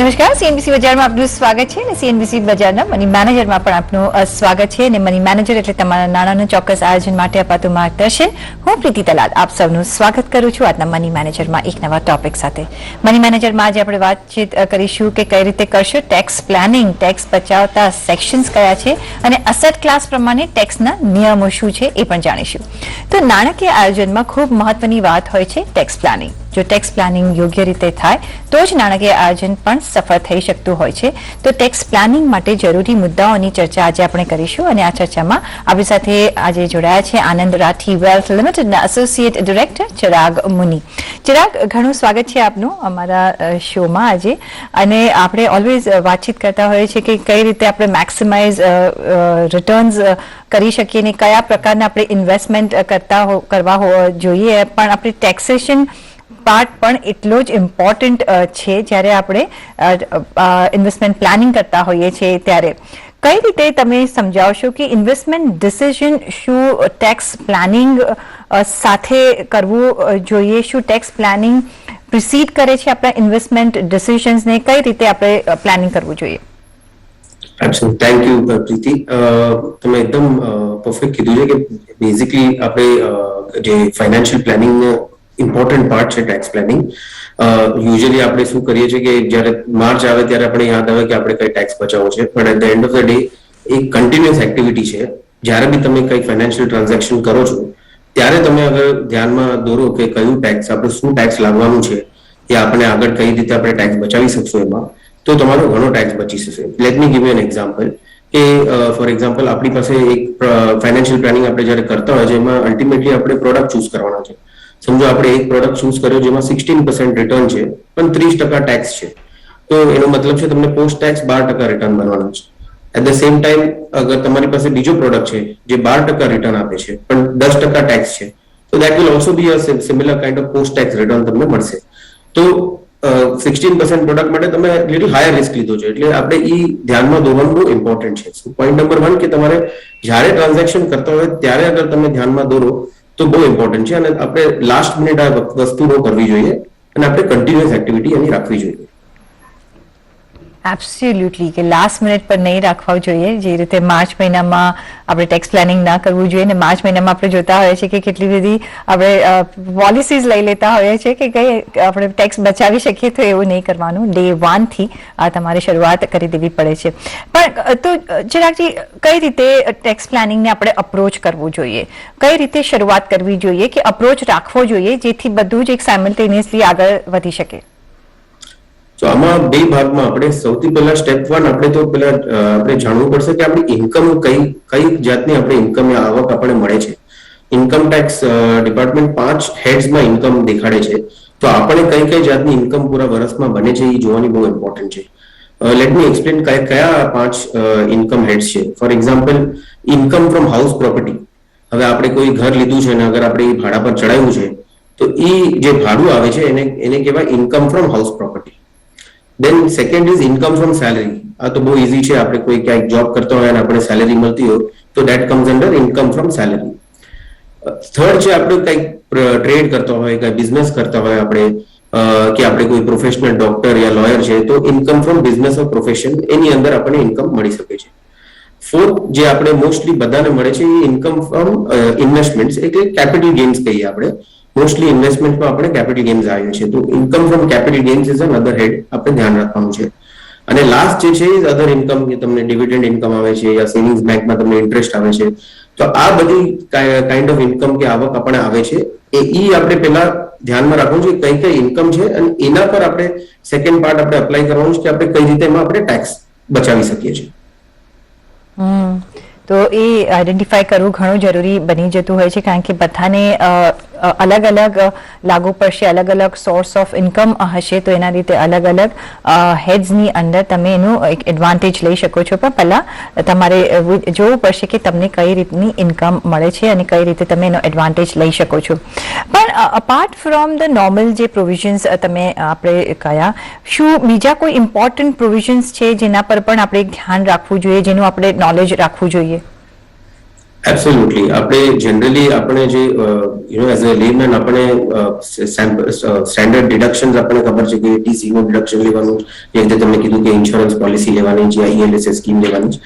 નમસ્કાર, સીએનબીસી બજારમાં આપનું સ્વાગત છે અને સીએનબીસી બજારના મની મેનેજરમાં પણ આપનું સ્વાગત છે અને મની મેનેજર એટલે તમારા નાણાંનું ચોક્કસ આયોજન માટે અપાતું માર્ગદર્શન. હું પ્રીતિ તલાદ આપ સૌનું સ્વાગત કરું છું આજના મની મેનેજરમાં એક નવા ટોપિક સાથે. મની મેનેજરમાં આજે આપણે વાતચીત કરીશું કે કઈ રીતે કરશો ટેક્સ પ્લાનિંગ, ટેક્સ બચાવતા સેક્શન્સ કયા છે અને અસેટ ક્લાસ પ્રમાણે ટેક્સના નિયમો શું છે એ પણ જાણીશું. તો નાણાકીય આયોજનમાં ખૂબ મહત્વની વાત હોય છે ટેક્સ પ્લાનિંગ. જો ટેક્સ પ્લાનિંગ યોગ્ય રીતે થાય તો જ નાણાકીય આયોજન પણ સફળ થઈ શકતું હોય છે. તો ટેક્સ પ્લાનિંગ માટે જરૂરી મુદ્દાઓની ચર્ચા આજે આપણે કરીશું અને આ ચર્ચામાં આપણી સાથે આજે જોડાયા છે આનંદ રાઠી વેલ્થ લિમિટેડના એસોસિએટ ડિરેક્ટર ચિરાગ મુની. ચિરાગ, ઘણું સ્વાગત છે આપનું અમારા શોમાં આજે. અને આપણે ઓલવેઝ વાતચીત કરતા હોઈએ છીએ કે કઈ રીતે આપણે મેક્સિમાઇઝ રિટર્ન્સ કરી શકીએ ને કયા પ્રકારના આપણે ઇન્વેસ્ટમેન્ટ કરવા જોઈએ, પણ આપણે ટેક્સેશન પાર્ટ પણ એટલો જ ઇમ્પોર્ટન્ટ છે જ્યારે આપણે ઇન્વેસ્ટમેન્ટ પ્લાનિંગ કરતા હોઈએ છીએ ત્યારે. કઈ રીતે તમે સમજાવશો કે ઇન્વેસ્ટમેન્ટ ડિસિઝન શું ટેક્સ પ્લાનિંગ સાથે કરવું જોઈએ? શું ટેક્સ પ્લાનિંગ પ્રિસીડ કરે છે આપણા ઇન્વેસ્ટમેન્ટ ડિસિઝન્સને? કઈ રીતે આપણે પ્લાનિંગ કરવું જોઈએ? થેન્ક યુ પ્રીતિ. તમે એકદમ પરફેક્ટ કીધું છે કે બેઝિકલી આપણે જે ફાઇનાન્શિયલ પ્લાનિંગ ઇમ્પોર્ટન્ટ પાર્ટ છે ટેક્સ પ્લાનિંગ. યુઝ્યુઅલી આપણે શું કરીએ છીએ કે જ્યારે માર્ચ આવે ત્યારે આપણે યાદ આવે કે આપણે કઈ ટેક્સ બચાવવો છે, પણ at the end of the day એક કન્ટિન્યુઅસ એક્ટિવિટી છે. જ્યારે બી તમે કઈ ફાઇનાન્શિયલ ટ્રાન્ઝેક્શન કરો છો ત્યારે તમે અગર ધ્યાનમાં દોરો કે કયું ટેક્સ આપણે શું ટેક્સ લાવવાનું છે એ આપણે આગળ કઈ રીતે આપણે ટેક્સ બચાવી શકશું એમાં, તો તમારો ઘણો ટેક્સ બચી જશે. Let me give U an example કે ફોર એક્ઝામ્પલ આપણી પાસે એક ફાઇનાન્શિયલ પ્લાનિંગ આપણે જ્યારે કરતા હોય છે એમાં અલ્ટિમેટલી આપણે પ્રોડક્ટ ચૂઝ કરવાના છે. સમજો આપણે એક પ્રોડક્ટ ચૂઝ કર્યો જેમાં 16% રિટર્ન છે પણ 30% ટેક્સ છે, તો એનો મતલબ છે તમને પોસ્ટ ટેક્સ 12% રિટર્ન બનવાનું છે. એટ ધ સેમ ટાઈમ અગર તમારી પાસે બીજો પ્રોડક્ટ છે જે 12% રિટર્ન આપે છે પણ 10% ટેક્સ છે, તો that will also B a similar kind of post tax return તમને મળશે. તો 16% પ્રોડક્ટ માટે તમે લિટલ હાયર રિસ્ક લીધો છે, એટલે આપણે એ ધ્યાનમાં દોરવાનું બહુ ઇમ્પોર્ટન્ટ છે. પોઈન્ટ નંબર 1 કે તમારે જ્યારે ટ્રાન્ઝેક્શન કરતા હોય ત્યારે અગર તમે ધ્યાનમાં દોરો તો બહુ ઇમ્પોર્ટન્ટ છે અને આપણે લાસ્ટ મિનિટ આ વસ્તુ ન કરવી જોઈએ અને આપણે કન્ટિન્યુઅસ એક્ટિવિટી એની રાખવી જોઈએ. એબ્સોલ્યુટલી, કે લાસ્ટ મિનિટ પર નહીં રાખવા જોઈએ. જે રીતે માર્ચ મહિનામાં આપણે ટેક્સ પ્લાનિંગ ના કરવું જોઈએ, અને માર્ચ મહિનામાં આપણે જોતા હોઈએ છીએ કે કેટલી બધી આપણે પોલિસીઝ લઈ લેતા હોઈએ છીએ કે કઈ આપણે ટેક્સ બચાવી શકીએ, તો એવું નહીં કરવાનું. ડે 1 થી તમારે શરૂઆત કરી દેવી પડે છે. પણ તો ચિરાગજી, કઈ રીતે ટેક્સ પ્લાનિંગને આપણે અપ્રોચ કરવું જોઈએ? કઈ રીતે શરૂઆત કરવી જોઈએ કે અપ્રોચ રાખવો જોઈએ જેથી બધું જ એક સાયમલ્ટેનિયસલી આગળ વધી શકે? તો આમાં બે ભાગમાં આપણે સૌથી પહેલા સ્ટેપ 1 આપણે તો પહેલા આપણે જાણવું પડશે કે આપણી ઇન્કમ કઈ જાતની આપણે ઇન્કમ આવક આપણને મળે છે. ઇન્કમ ટેક્સ ડિપાર્ટમેન્ટ 5 હેડ્સમાં ઇન્કમ દેખાડે છે, તો આપણે કઈ જાતની ઇન્કમ પૂરા વર્ષમાં બને છે એ જોવાની બહુ ઇમ્પોર્ટન્ટ છે. લેટ મી એક્સપ્લેન કયા 5 ઇન્કમ હેડ્સ છે. For example, income from house property. હવે આપણે કોઈ ઘર લીધું છે અને અગર આપણે એ ભાડા પર ચડાવ્યું છે તો એ જે ભાડું આવે છે એને કહેવાય income from house property. Then second is income from salary. આ તો બહુ ઇઝી છે, આપણે કોઈ ક્યાંક જોબ કરતા હોય અને આપણે સેલેરી મળતી હોય તો that comes under income from salary. Third છે આપણે કંઈક ટ્રેડ કરતા હોય, કંઈ બિઝનેસ કરતા હોય આપણે, કે આપણે કોઈ પ્રોફેશનલ ડોક્ટર યા લોયર છે તો income from business or profession, એની અંદર આપણને ઇન્કમ મળી શકે છે. ફોર્થ જે આપણે મોસ્ટલી બધાને મળે છે એ ઇન્કમ ફ્રોમ ઇન્વેસ્ટમેન્ટ, એટલે કેપિટલ ગેઇન્સ કહીએ આપણે. મોસ્ટલી ઇન્વેસ્ટમેન્ટમાં આપણે કેપિટલ ગેઇન્સ આવે છે, તો income from capital gains is another head આપણે ધ્યાન રાખવાનું છે. અને લાસ્ટ જે છે એ અધર ઇન્કમ, કે તમને ડિવિડન્ડ ઇન્કમ આવે છે યા સેવિંગ્સ બેંકમાં તમને ઇન્ટરેસ્ટ આવે છે. તો આ બધી કાઇન્ડ ઓફ ઇન્કમ કે આવક આપણને આવે છે એ આપણે પહેલા ધ્યાનમાં રાખવું છે કઈ ઇન્કમ છે, અને એના પર આપણે સેકન્ડ પાર્ટ આપણે અપ્લાય કરવાનું છે કે આપણે કઈ રીતે એમાં આપણે ટેક્સ બચાવી શકીએ છીએ. તો એ આઈડેન્ટિફાય કરવું ઘણું જરૂરી બની જતું હોય છે, કારણ કે બધાને અલગ અલગ લાગુ પડશે, અલગ અલગ સોર્સ ઓફ ઇન્કમ હશે, તો એના રીતે અલગ અલગ હેડ્સની અંદર તમે એનું એક એડવાન્ટેજ લઈ શકો છો. પણ પહેલાં તમારે જોવું પડશે કે તમને કઈ રીતની ઇન્કમ મળે છે અને કઈ રીતે તમે એનો એડવાન્ટેજ લઈ શકો છો. પણ અપાર્ટ ફ્રોમ ધ નોર્મલ જે પ્રોવિઝન્સ તમે આપણે કયા, શું બીજા કોઈ ઇમ્પોર્ટન્ટ પ્રોવિઝન્સ છે જેના પર પણ આપણે ધ્યાન રાખવું જોઈએ, જેનું આપણે નોલેજ રાખવું જોઈએ? એબ્સોલ્યુટલી. આપણે જનરલી આપણે જે એઝ અ લેમેન આપણે સ્ટેન્ડર્ડ ડિડક્શન્સ આપણને ખબર છે કે ટીસી નું ડિડક્શન લેવાનું, જે રીતે તમે કીધું કે ઇન્સ્યોરન્સ પોલિસી લેવાની છે, ઈએલએસએસ સ્કીમ લેવાની છે.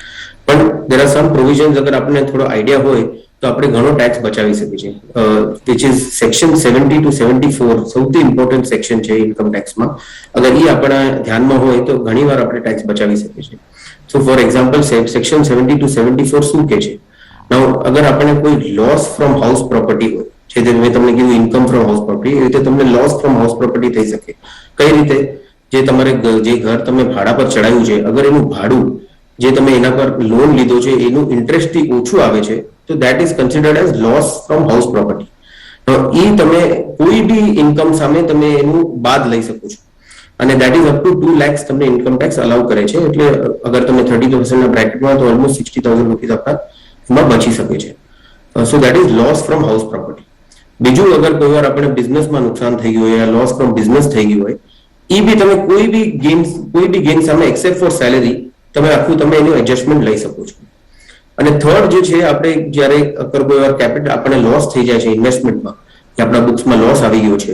પણ દેર આર સમ પ્રોવિઝન્સ, અગર આપણને થોડો આઈડિયા હોય તો આપણે ઘણો ટેક્સ બચાવી શકીએ છીએ, વિચ ઇઝ સેક્શન 70 to 74 સૌથી ઇમ્પોર્ટન્ટ સેક્શન છે ઇન્કમ ટેક્સમાં. અગર એ આપણા ધ્યાનમાં હોય તો ઘણીવાર આપણે ટેક્સ બચાવી શકીએ છીએ. સો ફોર એક્ઝામ્પલ, સેક્શન 70 to 74 શું કે છે? નાઉ અગર આપણે કોઈ લોસ ફ્રોમ હાઉસ પ્રોપર્ટી હોય, જે મેં તમને કીધું ઇન્કમ ફ્રોમ હાઉસ પ્રોપર્ટી, એ રીતે તમને લોસ ફ્રોમ હાઉસ પ્રોપર્ટી થઈ શકે. કઈ રીતે? જે તમારે જે ઘર તમે ભાડા પર ચડાવ્યું છે, અગર એનું ભાડું જે તમે એના પર લોન લીધો છે એનું ઇન્ટરેસ્ટ થી ઓછું આવે છે, તો that is considered as loss from house property. એ તમે કોઈ બી ઇન્કમ સામે તમે એનું બાદ લઈ શકો છો, અને that is up to 2 lakhs તમને ઇન્કમ ટેક્સ અલાઉ કરે છે. એટલે અગર તમે 30% ના બ્રેકેટમાં, તો ઓલમોસ્ટ 60,000 રૂપીસ આપણા એમાં બચી શકે છે. So that is loss from house property. બીજું, અગર કોઈ વાર આપણે બિઝનેસમાં નુકસાન થઈ ગયું હોય, લોસ ફ્રોમ બિઝનેસ થઈ ગયું હોય, એ બી તમે કોઈ બી ગેઇન સામે એક્સેપ્ટ ફોર સેલેરી તમે આખું તમે એનું એડજસ્ટમેન્ટ લઈ શકો છો. અને થર્ડ જે છે, આપણે જ્યારે અગર કોઈ વાર કેપિટલ આપણને લોસ થઈ જાય છે ઇન્વેસ્ટમેન્ટમાં, કે આપણા બુક્સમાં લોસ આવી ગયો છે,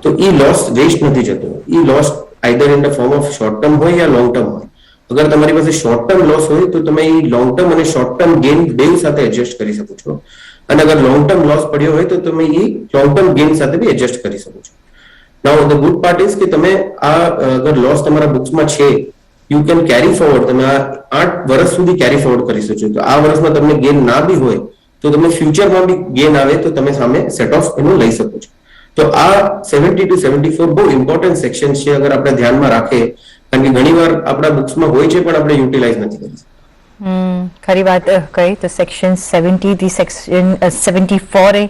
તો એ લોસ વેસ્ટ નથી જતો. એ loss either in the form of short term હોય યા લોંગ ટર્મ હોય. અગર તમારી પાસે શોર્ટ ટર્મ લોસ હોય તો તમે એ લોંગ ટર્મ અને શોર્ટ ટર્મ ગેઇન બેવ સાથે એડજસ્ટ કરી શકો છો. અને અગર લોંગ ટર્મ લોસ પડ્યો હોય તો તમે એ લોંગ ટર્મ ગેઇન સાથે બી એડજસ્ટ કરી શકો છો. નાઉ ધ ગુડ પાર્ટ ઇઝ કે તમે આ અગર લોસ તમારા બુક્સમાં છે, યુ કેન કેરી ફોરવર્ડ. તમે આ 8 વર્ષ સુધી કેરી ફોરવર્ડ કરી શકો છો. તો આ વર્ષમાં તમને ગેઇન ના બી હોય તો તમે ફ્યુચરમાં બી ગેઇન આવે તો તમે સામે સેટ ઓફ એનું લઈ શકો છો. તો આ 70 to 74 બહુ ઇમ્પોર્ટન્ટ સેક્શન છે, અગર આપણે ધ્યાનમાં રાખીએ. કારણ કે ઘણીવાર આપણા બુક્સમાં હોય છે પણ આપણે યુટિલાઇઝ નથી કરી શકતા. ખરી વાત કહી તો સેક્શન 70 થી સેક્શન 74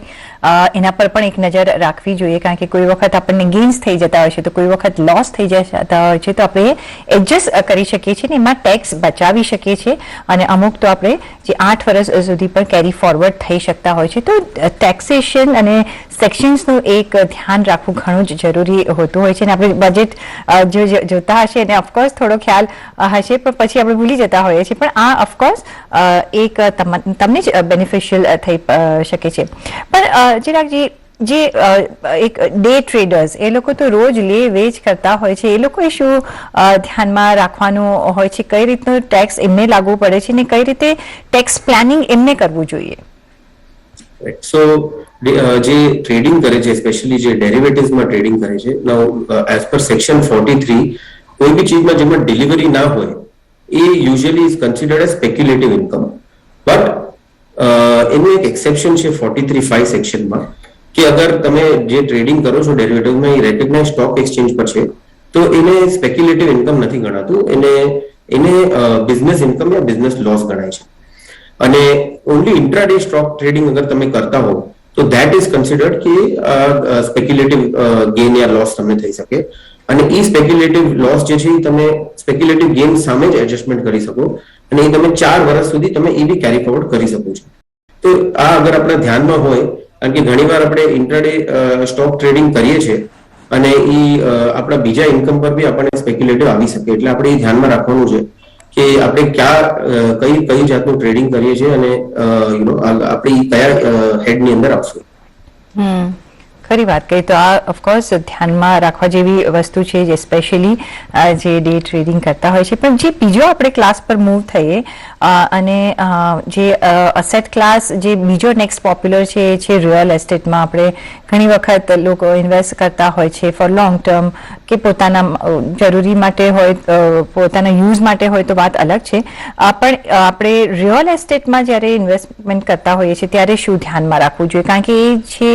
એના પર પણ એક નજર રાખવી જોઈએ, કારણ કે કોઈ વખત આપણને ગેઇન્સ થઈ જતા હોય છે, તો કોઈ વખત લોસ થઈ જતા હોય છે, તો આપણે એડજસ્ટ કરી શકીએ છીએ ને એમાં ટેક્સ બચાવી શકીએ છીએ. અને અમુક તો આપણે જે 8 વર્ષ સુધી પણ કેરી ફોરવર્ડ થઈ શકતા હોય છે. તો ટેક્સેશન અને સેક્શન્સનું એક ધ્યાન રાખવું ઘણું જ જરૂરી હોતું હોય છે. અને આપણે બજેટ જોતા હશે અને ઓફકોર્સ થોડો ખ્યાલ હશે, પણ પછી આપણે ભૂલી જતા હોઈએ છીએ. પણ આ ઓફકોર્સ એક તમને જ બેનિફિશિયલ થઈ શકે છે. પણ ચિરાગજી, જે એક ડે ટ્રેડર્સ, એ લોકો તો રોજ લે વેચ કરતા હોય છે, એ લોકોએ શું ધ્યાનમાં રાખવાનું હોય છે? કઈ રીતનું ટેક્સ એમને લાગુ પડે છે ને કઈ રીતે ટેક્સ પ્લાનિંગ એમને કરવું જોઈએ? સો જે ટ્રેડિંગ કરે છે, સ્પેશિયલી જે ડેરિવેટિવ્સમાં ટ્રેડિંગ કરે છે, નાઉ એઝ પર સેક્શન 43 કોઈ બી ચીજમાં જેમાં ડિલિવરી ના હોય એ usually is considered as speculative income. But એનું એક એક્સેપ્શન છે 43(5) સેક્શનમાં, કે અગર તમે જે ટ્રેડિંગ કરો છો ડેરિવેટિવમાં એ રેકગ્નાઇઝ સ્ટોક એક્સચેન્જ પર છે, તો એને સ્પેક્યુલેટિવ ઇન્કમ નથી ગણાતું. એને બિઝનેસ ઇન્કમ યા બિઝનેસ લોસ ગણાય છે. અને ઓનલી ઇન્ટ્રાડે સ્ટોક ટ્રેડિંગ અગર તમે કરતા હો તો ધેટ ઇઝ કન્સિડર્ડ કે સ્પેક્યુલેટિવ ગેઇન યા લોસ તમને થઈ શકે. અને એ સ્પેક્યુલેટિવ લોસ જે છે એ તમે સ્પેક્યુલેટિવ ગેઇન સામે જ એડજસ્ટમેન્ટ કરી શકો, અને એ તમે 4 વર્ષ સુધી તમે એ બી કેરી ફોરવર્ડ કરી શકો છો. તો આ અગર આપણા ધ્યાનમાં હોય, કારણ કે ઘણીવાર આપણે ઇન્ટ્રાડે સ્ટોક ટ્રેડિંગ કરીએ છીએ અને એ આપણા બીજા ઇન્કમ પર બી આપણને સ્પેક્યુલેટિવ આવી શકે. એટલે આપણે એ ધ્યાનમાં રાખવાનું છે કે આપણે કઈ જાતનું ટ્રેડિંગ કરીએ છીએ અને આપણે કયા હેડની અંદર આવશું. ખરી વાત કહી તો આ ઓફકોર્સ ધ્યાનમાં રાખવા જેવી વસ્તુ છે, જે સ્પેશિયલી જે ડે ટ્રેડિંગ કરતા હોય છે. પણ જે બીજો આપણે ક્લાસ પર મૂવ થઈએ અને જે અસેટ ક્લાસ જે બીજો નેક્સ્ટ પોપ્યુલર છે એ છે રિયલ એસ્ટેટમાં. આપણે ઘણી વખત લોકો ઇન્વેસ્ટ કરતા હોય છે ફોર લોંગ ટર્મ, કે પોતાના જરૂરી માટે હોય, પોતાના યુઝ માટે હોય તો વાત અલગ છે. પણ આપણે રિયલ એસ્ટેટમાં જ્યારે ઇન્વેસ્ટમેન્ટ કરતા હોઈએ છીએ ત્યારે શું ધ્યાનમાં રાખવું જોઈએ? કારણ કે એ છે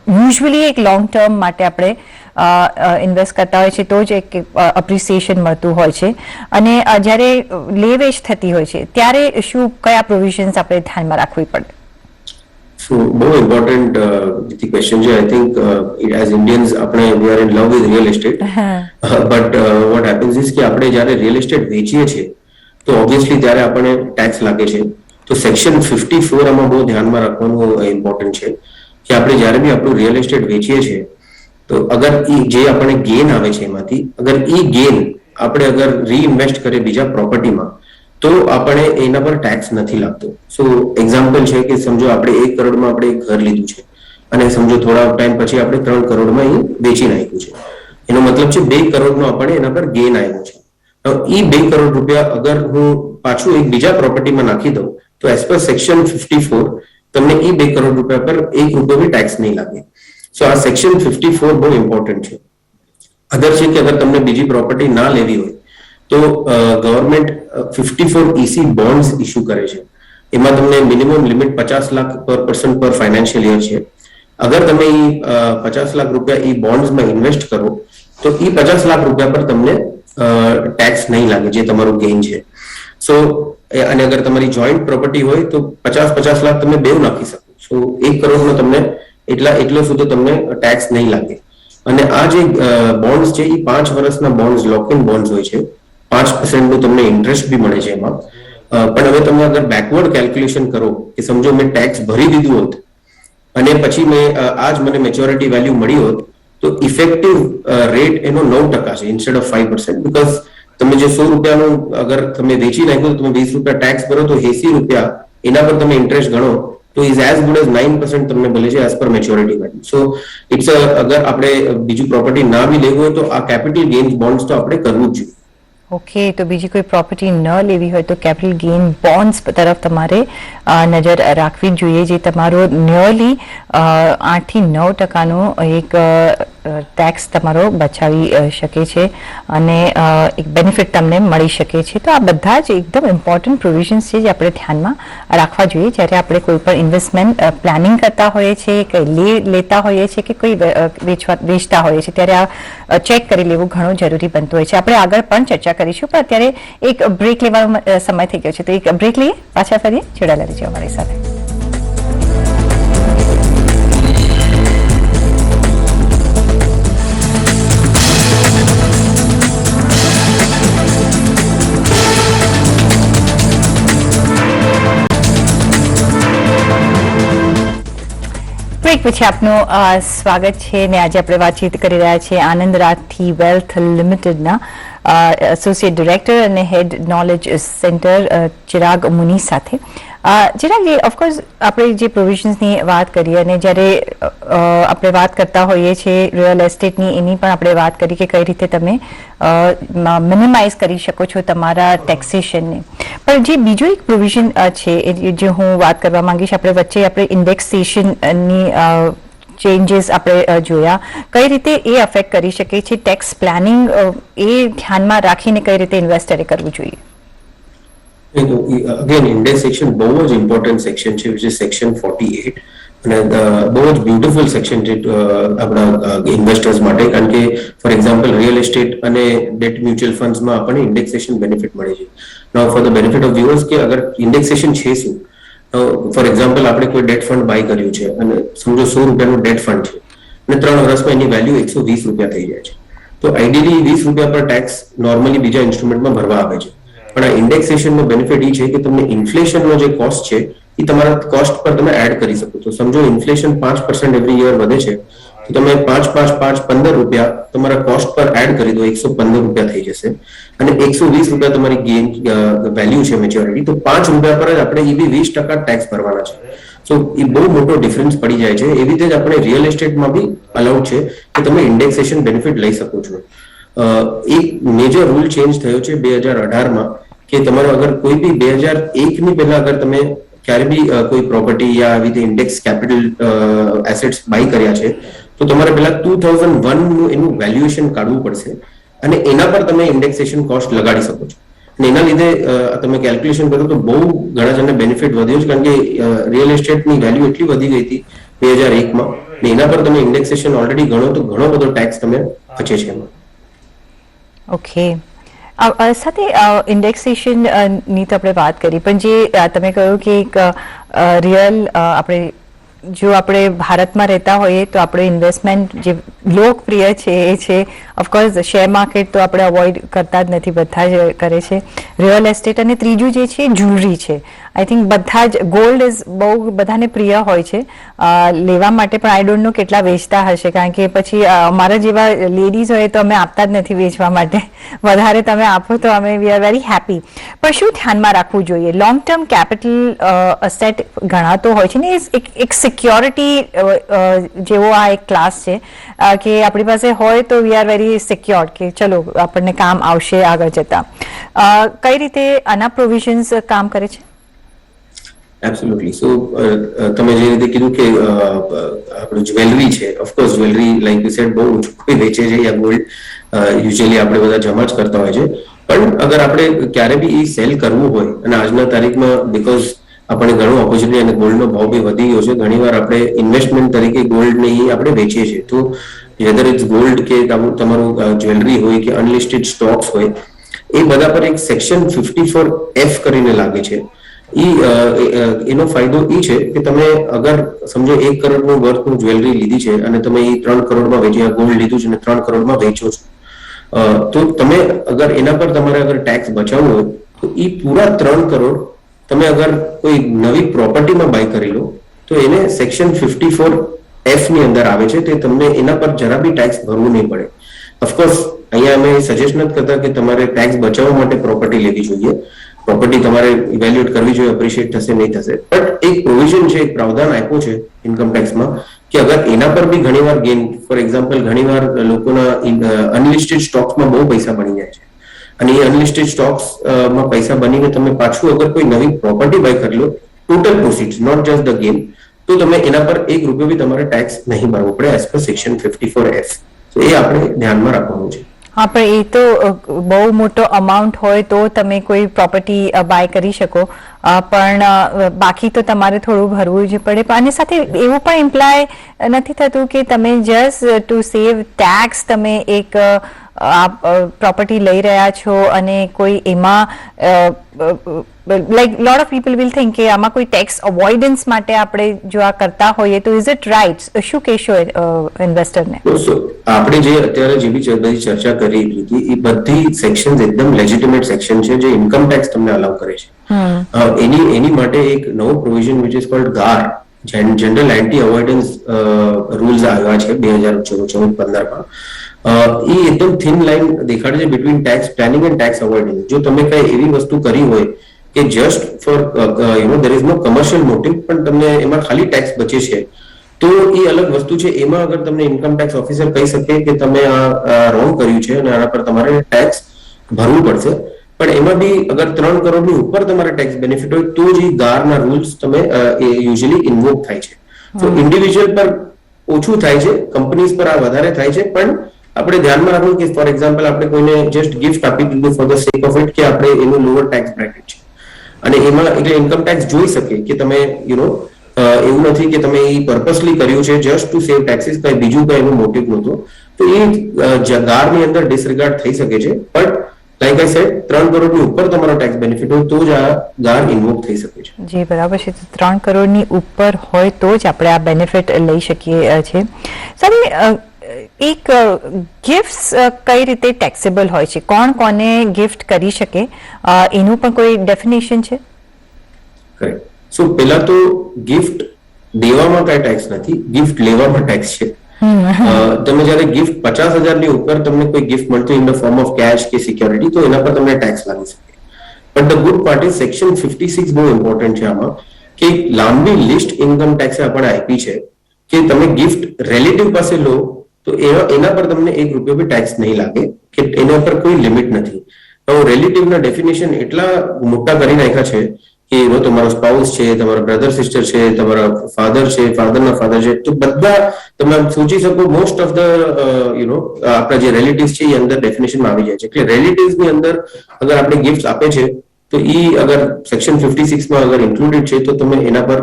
યુઝ્યુઅલી એક લોંગ ટર્મ માટે આપણે ઇન્વેસ્ટ કરતા હોય છે, તો જ એક અપ્રિસિએશન મળતું હોય છે. અને જ્યારે લે વેચ થતી હોય છે ત્યારે શું કયા પ્રોવિઝન્સ આપણે ધ્યાનમાં રાખવી પડે? બહુ ઇમ્પોર્ટન્ટ ક્વેશ્ચન છે. આઈ થિંક એઝ ઇન્ડિયન્સ આપણે we are in love with real estate, but what happens is કે આપણે જ્યારે રિયલ એસ્ટેટ વેચીએ છીએ તો ઓબ્વિયસલી ત્યારે આપણને ટેક્સ લાગે છે. તો સેક્શન 54 આમાં બહુ ધ્યાનમાં રાખવાનું ઇમ્પોર્ટન્ટ છે કે આપણે જ્યારે બી આપણું રિયલ એસ્ટેટ વેચીએ છીએ તો અગર જે આપણે ગેઇન આવે છે એમાંથી, અગર એ ગેઇન આપણે અગર રીઇન્વેસ્ટ કરીએ બીજા પ્રોપર્ટીમાં, તો આપણે એના પર ટેક્સ નથી લાગતો. સો એક્ઝામ્પલ છે કે સમજો આપણે 1 કરોડમાં આપણે એક ઘર લીધું છે અને સમજો થોડા ટાઈમ પછી આપણે 3 કરોડમાં એ વેચી નાખ્યું છે. એનો મતલબ છે 2 કરોડનો આપણે એના પર ગેઇન આવ્યો છે. તો એ 2 કરોડ રૂપિયા અગર હું પાછું એક બીજા પ્રોપર્ટીમાં નાખી દઉં તો એઝ પર સેક્શન 54 તમને એ 2 કરોડ રૂપિયા પર 1 રૂપિયો બી ટેક્સ નહીં લાગે. સો આ સેક્શન 54 બહુ ઇમ્પોર્ટન્ટ છે. અગર છે કે અગર તમને બીજી પ્રોપર્ટી ના લેવી હોય તો ગવર્મેન્ટ 54 EC બોન્ડ્સ ઇસ્યુ કરે છે. એમાં તમને મિનિમમ લિમિટ 50 લાખ પર પર્સન પર ફાઇનાન્શિયલ યર છે. અગર તમે એ 50 લાખ રૂપિયા એ બોન્ડ્સમાં ઇન્વેસ્ટ કરો તો એ 50 લાખ રૂપિયા પર તમને ટેક્સ નહીં લાગે જે તમારું ગેઇન છે. સો અને અગર તમારી જોઈન્ટ પ્રોપર્ટી હોય તો 50 લાખ તમે બેવ નાખી શકો. સો 1 કરોડનો તમને એટલો સુધી તમને ટેક્સ નહીં લાગે. અને આ જે બોન્ડ્સ છે એ 5 વર્ષના બોન્ડ્સ લોકઇન બોન્ડ્સ હોય છે. 5% નું તમને ઇન્ટરેસ્ટ બી મળે છે એમાં. પણ હવે તમે અગર બેકવર્ડ કેલ્ક્યુલેશન કરો કે સમજો મેં ટેક્સ ભરી દીધું હોત અને પછી આજ મને મેચ્યોરિટી વેલ્યુ મળી હોત તો ઇફેક્ટિવ રેટ એનો 9% છે ઇન્સ્ટેડ ઓફ 5%. બીકોઝ તમે જે 100 રૂપિયાનું અગર તમે વેચી નાખ્યું તો તમે 20 રૂપિયા ટેક્સ ભરો તો 80 રૂપિયા એના પર તમે ઇન્ટરેસ્ટ ગણો તો ઇઝ એઝ ગુડ એઝ 9% તમને મળે છે as per maturity value. So it's અગર આપણે બીજું પ્રોપર્ટી ના બી લેવું હોય તો આ કેપિટલ ગેઇન્સ બોન્ડ્સ તો આપણે કરવું જ જોઈએ. ઓકે, તો બીજી કોઈ પ્રોપર્ટી ન લેવી હોય તો કેપિટલ ગેઇન બોન્ડ્સ તરફ તમારે નજર રાખવી જોઈએ, જે તમારો નિયરલી 8 થી 9% એક ટેક્સ તમારો બચાવી શકે છે અને એક બેનિફિટ તમને મળી શકે છે. તો આ બધા જ એકદમ ઇમ્પોર્ટન્ટ પ્રોવિઝન્સ છે જે આપણે ધ્યાનમાં રાખવા જોઈએ જ્યારે આપણે કોઈ પણ ઇન્વેસ્ટમેન્ટ પ્લાનિંગ કરતા હોઈએ છીએ, કંઈ લેતા હોઈએ છીએ કે કોઈ વેચતા હોઈએ છીએ ત્યારે આ ચેક કરી લેવું ઘણું જરૂરી બનતું હોય છે. આપણે આગળ પણ ચર્ચા કરીશું પણ અત્યારે એક બ્રેક લેવાનો સમય થઈ ગયો છે, તો એક બ્રેક લઈએ, પાછા ફરીએ, જોડાયેલા રહેજો અમારી સાથે. બ્રેક પછી આપનું સ્વાગત છે અને આજે આપણે વાતચીત કરી રહ્યા છીએ આનંદ રાથી વેલ્થ લિમિટેડના એસોસિએટ ડિરેક્ટર અને હેડ નોલેજ સેન્ટર ચિરાગ મુની સાથે. ચિરાગ, ઓફકોર્સ આપણે જે પ્રોવિઝન્સની વાત કરીએ અને જ્યારે આપણે વાત કરતા હોઈએ છીએ રિયલ એસ્ટેટની એની પણ આપણે વાત કરી કે કઈ રીતે તમે મિનિમાઇઝ કરી શકો છો તમારા ટેક્સેશનને, પણ જે બીજું એક પ્રોવિઝન છે જે હું વાત કરવા માંગીશ, આપણે વચ્ચે આપણે ઇન્ડેક્સેશનની ચેન્જીસ આપણે જોયા, કઈ રીતે એ અફેક્ટ કરી શકે છે ટેક્સ પ્લાનિંગ, એ ધ્યાનમાં રાખીને કઈ રીતે ઇન્વેસ્ટરે કરવું જોઈએ? અગેન ઇન્ડેક્સેશન બહુ જ ઇમ્પોર્ટન્ટ સેક્શન છે, વિચ ઇઝ સેક્શન 48 અને બહુ જ બ્યુટીફુલ સેક્શન છે આપણા ઇન્વેસ્ટર્સ માટે, કારણ કે ફોર એક્ઝામ્પલ રિયલ એસ્ટેટ અને ડેટ મ્યુચ્યુઅલ ફંડ્સમાં આપણને ઇન્ડેક્સેશન બેનિફિટ મળે છે. Now for the benefit of viewers કે અગર ઇન્ડેક્સેશન છે શું, ફોર એક્ઝામ્પલ આપણે કોઈ ડેટ ફંડ બાય કર્યું છે અને સમજો 100 રૂપિયાનું ડેટ ફંડ છે અને 3 વર્ષમાં એની વેલ્યુ 120 રૂપિયા થઈ જાય છે, તો આઈડિયલી 20 રૂપિયા પર ટેક્સ નોર્મલી બીજા ઇન્સ્ટ્રુમેન્ટમાં ભરવા આવે છે. પણ આ ઇન્ડેક્સેશનનો બેનિફિટ એ છે કે તમને ઇન્ફ્લેશનનો જે કોસ્ટ છે એ તમારા કોસ્ટ પર તમે એડ કરી શકો છો. સમજો ઇન્ફ્લેશન 5% એવરી યર વધે છે તો તમે 5 રૂપિયા તમારા કોસ્ટ પર એડ કરી દો, 115 રૂપિયા થઈ જશે અને 120 રૂપિયા તમારી ગેઇન વેલ્યુ છે મેચ્યોરિટી, તો 5 રૂપિયા પર જ આપણે એ બી 20% ટેક્સ ભરવાના છે. સો એ બહુ મોટો ડિફરન્સ પડી જાય છે. એવી રીતે જ આપણે રિયલ એસ્ટેટમાં બી અલાઉડ છે કે તમે ઇન્ડેક્સેશન બેનિફિટ લઈ શકો છો. એક મેજર રૂલ ચેન્જ થયો છે 2018માં કે તમારો અગર કોઈ બી 2001 ની પહેલા અગર તમે ક્યારે બી કોઈ પ્રોપર્ટી યા આવી રીતે ઇન્ડેક્સ કેપિટલ એસેટ્સ બાય કર્યા છે તો તમારે પહેલા 2001 નું એનું વેલ્યુએશન કાઢવું પડશે અને એના પર તમે ઇન્ડેક્સેશન કોસ્ટ લગાડી શકો છો. અને એના લીધે તમે કેલ્ક્યુલેશન કરો તો બહુ ઘણા જણને બેનિફિટ વધ્યો છે, કારણ કે રિયલ એસ્ટેટની વેલ્યુ એટલી વધી ગઈ હતી 2001માં અને એના પર તમે ઇન્ડેક્સેશન ઓલરેડી ગણો તો ઘણો બધો ટેક્સ તમે બચે છે એમાં. ઓકે, સાથે ઇન્ડેક્સેશન ની તો આપણે વાત કરી, પણ જે તમે કહ્યું કે એક રિયલ આપણે જો આપણે ભારતમાં રહેતા હોઈએ તો આપણે ઇન્વેસ્ટમેન્ટ જે લોકપ્રિય છે એ છે ઓફકોર્સ શેર માર્કેટ, તો આપણે અવોઇડ કરતા જ નથી, બધા જ કરે છે રિયલ એસ્ટેટ, અને ત્રીજું જે છે જ્વેલરી છે આઈ થિંક બધા જ ગોલ્ડ ઇઝ બહુ બધાને પ્રિય હોય છે લેવા માટે, પણ આઈ ડોન્ટ નો કેટલા વેચતા હશે, કારણ કે પછી અમારા જેવા લેડીઝ હોય તો અમે આપતા જ નથી વેચવા માટે. વધારે તમે આપો તો અમે વી આર વેરી હેપી. પણ શું ધ્યાનમાં રાખવું જોઈએ? લોંગ ટર્મ કેપિટલ અસેટ ગણાતો હોય છે ને, એક સિક્યોરિટી જેવો આ એક ક્લાસ છે કે આપણી પાસે હોય તો વી આર વેરી સિક્યોર્ડ કે ચલો આપણને કામ આવશે આગળ જતા. કઈ રીતે આના પ્રોવિઝન્સ કામ કરે છે? એબ્સોલ્યુટલી. સો તમે જે રીતે કીધું કે આપણું જ્વેલરી છે, of course jewellery like you sad બહુ ઓછું કોઈ વેચે છે, યા ગોલ્ડ યુઝ્યુઅલી આપણે બધા જમા જ કરતા હોય છે. પણ અગર આપણે ક્યારે બી એ સેલ કરવું હોય, અને આજના તારીખમાં બીકોઝ આપણે ઘણું ઓપોર્ચ્યુનિટી અને ગોલ્ડનો ભાવ બી વધી ગયો છે, ઘણીવાર આપણે ઇન્વેસ્ટમેન્ટ તરીકે ગોલ્ડને આપણે વેચીએ છીએ. તો વેધર ઇટ્સ ગોલ્ડ કે તમારું જ્વેલરી હોય કે અનલિસ્ટેડ સ્ટોક્સ હોય, એ બધા પર એક સેક્શન 54F કરીને લાગે છે. એનો ફાયદો એ છે કે તમે અગર સમજો 1 કરોડનું વર્થનું જ્વેલરી લીધી છે અને તમે એ 3 કરોડમાં વેચી, ગોલ્ડ લીધું છે અને 3 કરોડમાં વેચો છો, તો તમે અગર એના પર તમારે અગર ટેક્સ બચાવવો હોય તો એ પૂરા 3 કરોડ તમે અગર કોઈ નવી પ્રોપર્ટીમાં બાય કરી લો તો એને સેક્શન 54F ની અંદર આવે છે. તે તમને એના પર જરા બી ટેક્સ ભરવું નહીં પડે. ઓફકોર્સ અહીંયા અમે સજેસ્ટ નથી કરતા કે તમારે ટેક્સ બચાવવા માટે પ્રોપર્ટી લેવી જોઈએ. પ્રોપર્ટી તમારે ઇવેલ્યુએટ કરવી જોઈએ, એપ્રિશિએટ થશે નહીં થશે. બટ એક પ્રોવિઝન છે, એક પ્રાવધાન આપ્યું છે ઇન્કમ ટેક્સમાં કે અગર એના પર બી ઘણીવાર ગેઇન, ફોર એક્ઝામ્પલ ઘણીવાર લોકોના અનલિસ્ટેડ સ્ટોક્સમાં બહુ પૈસા બની જાય છે, અને એ અનલિસ્ટેડ સ્ટોક્સમાં પૈસા બનીને તમે પાછું અગર કોઈ નવી પ્રોપર્ટી બાય કરી લો, total proceeds not just the gain, તો તમે એના પર ₹1 બી તમારે ટેક્સ નહીં ભરવો પડે એઝ પર સેક્શન 54F. તો એ આપણે ધ્યાનમાં રાખવાનું છે. હા, પણ એ તો બહુ મોટો અમાઉન્ટ હોય તો તમે કોઈ પ્રોપર્ટી બાય કરી શકો, પણ બાકી તો તમારે થોડું ભરવું જ પડે. અને સાથે એવું પણ ઇમ્પ્લાય નથી થતું કે તમે જસ્ટ ટુ સેવ ટેક્સ તમે એક પ્રોપર્ટી લઈ રહ્યા છો અને કોઈ એમાં like lot of people will think કે આમાં કોઈ ટેક્સ અવોઇડન્સ માટે આપણે જો આ કરતા હોઈએ તો ઇઝ ઇટ રાઇટ? શું કહેશો ઇન્વેસ્ટરને? આપણે જે અત્યારે જે બી બધી ચર્ચા કરી હતી એ બધી સેક્શન એકદમ લેજિટિમેટ સેક્શન છે જે ઇન્કમ ટેક્સ તમને અલાઉ કરે છે. એની માટે એક નવો provision which is called GAR, general anti avoidance rules આવ્યા છે 2014-15માં. એ એકદમ થિન લાઈન દેખાડે છે between tax planning and tax avoidance. જો તમે કઈ એવી વસ્તુ કરી હોય કે just for there is no commercial motive, પણ તમને એમાં ખાલી ટેક્સ બચે છે, તો એ અલગ વસ્તુ છે. એમાં અગર તમને ઇન્કમ ટેક્સ ઓફિસર કહી શકે કે તમે આ રોંગ કર્યું છે અને આના પર તમારે ટેક્સ ભરવું પડશે, પણ એમાં બી અગર 3 કરોડની ઉપર તમારે ટેક્સ બેનિફિટ હોય તો જ GAR ના રૂલ્સ તમે યુઝ્યુઅલી ઇન્વોક થાય છે. તો ઇન્ડિવિજ્યુઅલ પર ઓછું થાય છે, કંપનીઝ પર આ વધારે થાય છે. પણ આપણે ધ્યાનમાં રાખવું કે ફોર એક્ઝામ્પલ આપણે કોઈને જસ્ટ ગિફ્ટ આપી દીધું for the sec of it કે આપણે એનું લોઅર ટેક્સ બ્રેકેટ છે, અને એમાં એટલે ઇન્કમ ટેક્સ જોઈ શકે કે તમે એવું નથી કે તમે એ પર્પસલી કર્યું છે જસ્ટ ટુ સેવ ટેક્સીસ, કઈ બીજું કઈ એનો મોટિવ નહોતો, તો એ GAR ની અંદર ડિસરિગાર્ડ થઈ શકે છે. બટ લાઈક આઈ સેડ 3 કરોડની ઉપર તમારો ટેક્સ બેનિફિટ હોય તો જ આ GAR ઇન્વોક થઈ શકે છે. જી બરાબર છે. 3 કરોડની ઉપર હોય તો જ આપણે આ બેનિફિટ લઈ શકીએ છીએ. સાહેબ, એક ગિફ્ટ્સ કઈ રીતે ટેક્સેબલ હોય છે? કોણ કોને ગિફ્ટ કરી શકે એનું પણ કોઈ ડેફિનેશન છે? કરેક્ટ. સો પહેલા તો ગિફ્ટ દેવામાં કઈ ટેક્સ નથી, ગિફ્ટ લેવામાં ટેક્સ છે. તમે જયારે ગિફ્ટ 50,000 ની ઉપર તમને કોઈ ગિફ્ટ મળતું in the form of cash કે સિક્યોરિટી, તો એના પર તમને ટેક્સ લાગી શકે. But the good part is section 56 બહુ ઇમ્પોર્ટન્ટ છે આમાં, કે લાંબી લિસ્ટ ઇન્કમ ટેક્સે આપણે આપી છે કે તમે ગિફ્ટ રિલેટિવ પાસે લો તો એના પર તમને ₹1 બી ટેક્સ નહીં લાગે, કે એના પર કોઈ લિમિટ નથી. તો રિલેટિવના ડેફિનેશન એટલા મોટા કરી નાખ્યા છે કે તમારો સ્પાઉસ છે, તમારા બ્રધર સિસ્ટર છે, તમારા ફાધર છે, ફાધરના ફાધર છે, તો બધા તમે સોચી શકો મોસ્ટ ઓફ ધ આપણા જે રિલેટિવ્સ છે એ અંદર ડેફિનેશનમાં આવી જાય છે. એટલે રિલેટિવ્સની અંદર અગર આપણે ગિફ્ટ આપે છે તો એ અગર સેક્શન 56માં અગર ઇન્ક્લુડેડ છે તો તમે એના પર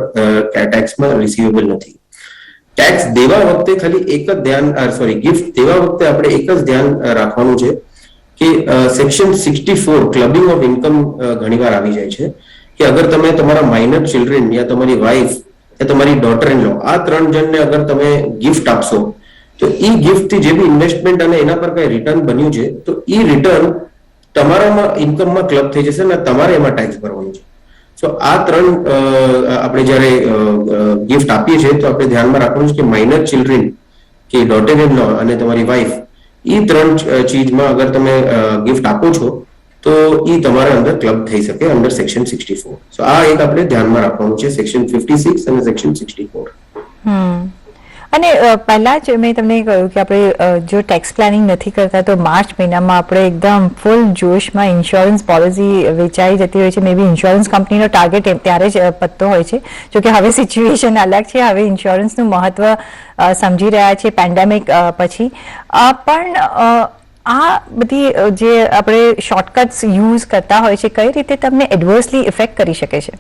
ટેક્સમાં રિસીવેબલ નથી. ટેક્સ દેવા વખતે ખાલી એક જ ધ્યાન ગિફ્ટ દેવા વખતે આપણે એક જ ધ્યાન રાખવાનું છે કે સેક્શન 64 ક્લબિંગ ઓફ ઇન્કમ ઘણીવાર આવી જાય છે કે અગર તમે તમારા માઇનર ચિલ્ડ્રન યા તમારી વાઇફ યા તમારી ડોટર ઇન લો આ 3 જણને અગર તમે ગિફ્ટ આપશો તો એ ગિફ્ટ થી જે બી ઇન્વેસ્ટમેન્ટ અને એના પર કઈ રિટર્ન બન્યું છે તો એ રિટર્ન તમારામાં ઇન્કમમાં ક્લબ થઈ જશે અને તમારે એમાં ટેક્સ ભરવાનું છે. સો આ ત્રણ આપણે જ્યારે ગિફ્ટ આપીએ છીએ તો આપણે ધ્યાનમાં રાખવાનું છે કે માઇનર ચિલ્ડ્રન કે ડોટર ઇન લો અને તમારી વાઇફ એ ત્રણ ચીજમાં અગર તમે ગિફ્ટ આપો છો તો એ તમારા અંદર ક્લબ થઈ શકે અંડર સેક્શન 64. સો આ એક આપણે ધ્યાનમાં રાખવાનું છે સેક્શન 56 અને સેક્શન 64. અને પહેલા જ મેં તમને કહ્યું કે આપણે જો ટેક્સ પ્લાનિંગ નથી કરતા તો માર્ચ મહિનામાં આપણે એકદમ ફૂલ જોશમાં ઇન્સ્યોરન્સ પોલિસી વેચાઈ જતી હોય છે. મે બી ઇન્સ્યોરન્સ કંપનીનો ટાર્ગેટ ત્યારે જ પતતો હોય છે. જોકે હવે સિચ્યુએશન અલગ છે, હવે ઇન્સ્યોરન્સનું મહત્વ સમજી રહ્યા છે પેન્ડેમિક પછી. પણ આ બધી જે આપણે શોર્ટકટ્સ યુઝ કરતા હોય છે કઈ રીતે તમને એડવર્સલી ઇફેક્ટ કરી શકે છે?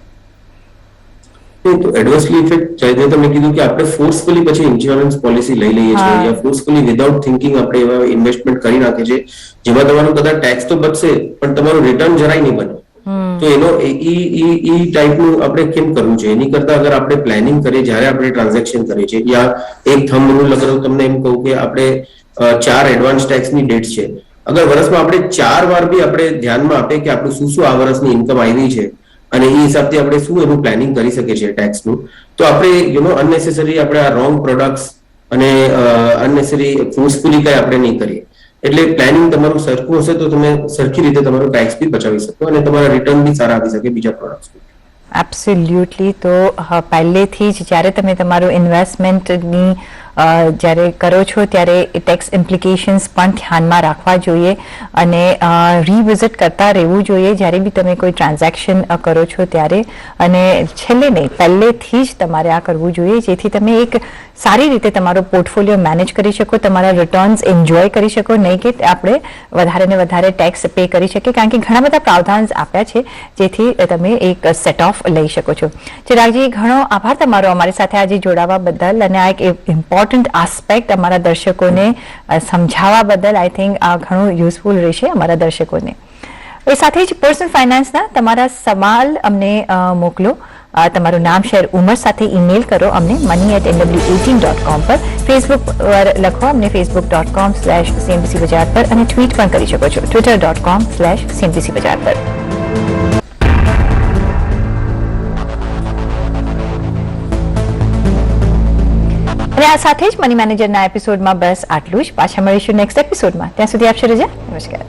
તો એડવર્સલી ઇફેક્ટ ચાહે તમે કીધું કે આપણે ફોર્સફુલી પછી ઇન્સ્યોરન્સ પોલિસી લઈ લઈએ છીએ યા ફોર્સફુલી વિધાઉટ થિંકિંગ આપણે એવા ઇન્વેસ્ટમેન્ટ કરી નાખીએ છીએ જેમાં તમારું કદાચ ટેક્સ તો બચશે પણ તમારું રિટર્ન જરાય નહીં બને. તો એનો ઈ ટાઈપનું આપણે કેમ કરવું છે એની કરતા અગર આપણે પ્લાનિંગ કરીએ જ્યારે આપણે ટ્રાન્ઝેક્શન કરીએ છીએ યા એક થંબ રૂલ અગર તમને એમ કહું કે આપણે 4 એડવાન્સ ટેક્સની ડેટ છે, અગર વર્ષમાં આપણે 4 વાર બી આપણે ધ્યાનમાં આપીએ કે આપણું શું આ વર્ષની ઇન્કમ આવી છે અને એ હિસાબથી આપણે શું એનું પ્લાનિંગ કરી શકીએ છીએ ટેક્સનું, તો આપણે અનનેસેસરી આપણે આ રોંગ પ્રોડક્ટ્સ અને અનનેસેસરી ફોર્સફુલી કઈ આપણે નહીં કરીએ. એટલે પ્લાનિંગ તમારું સરખું હશે તો તમે સરખી રીતે તમારું ટેક્સ બી બચાવી શકો અને તમારા રિટર્ન બી સારા આવી શકે બીજા પ્રોડક્ટ્સ. એબ્સોલ્યુટલી. તો પહેલેથી જ જ્યારે તમે તમારું ઇન્વેસ્ટમેન્ટની જ્યારે કરો છો ત્યારે ટેક્સ ઇમ્પ્લિકેશન્સ પણ ધ્યાનમાં રાખવા જોઈએ અને રીવિઝિટ કરતા રહેવું જોઈએ જ્યારે બી તમે કોઈ ટ્રાન્ઝેક્શન કરો છો ત્યારે. અને છેલ્લે નહીં પહેલેથી જ તમારે આ કરવું જોઈએ જેથી તમે એક સારી રીતે તમારો પોર્ટફોલિયો મેનેજ કરી શકો, તમારા રિટર્ન્સ એન્જોય કરી શકો, નહીં કે આપણે વધારે ને વધારે ટેક્સ પે કરી શકીએ કારણ કે ઘણા બધા પ્રાવધાન આપ્યા છે જેથી તમે એક સેટ ઓફ લઈ શકો છો. ચિરાગજી, ઘણો આભાર તમારો અમારી સાથે આજે જોડાવા બદલ અને આ એક ઇમ્પોર્ટન્ટ આસ્પેક્ટ અમારા દર્શકોને સમજાવવા બદલ. આઈ થિંક આ ઘણું યુઝફુલ રહેશે અમારા દર્શકોને. એ સાથે જ પર્સનલ ફાઇનાન્સના તમારા સવાલ અમને મોકલો. તમારું નામ, શહેર, ઉંમર સાથે ઈમેલ કરો અમને money@nw18.com પર. ફેસબુક પર લખો અમને facebook.com/cnbc બજાર પર અને ટ્વીટ પણ કરી શકો છો twitter.com/cnbc બજાર પર. અને આ સાથે જ મની મેનેજરના એપિસોડમાં બસ આટલું જ. પાછા મળીશું નેક્સ્ટ એપિસોડમાં. ત્યાં સુધી આપશો રજા. નમસ્કાર.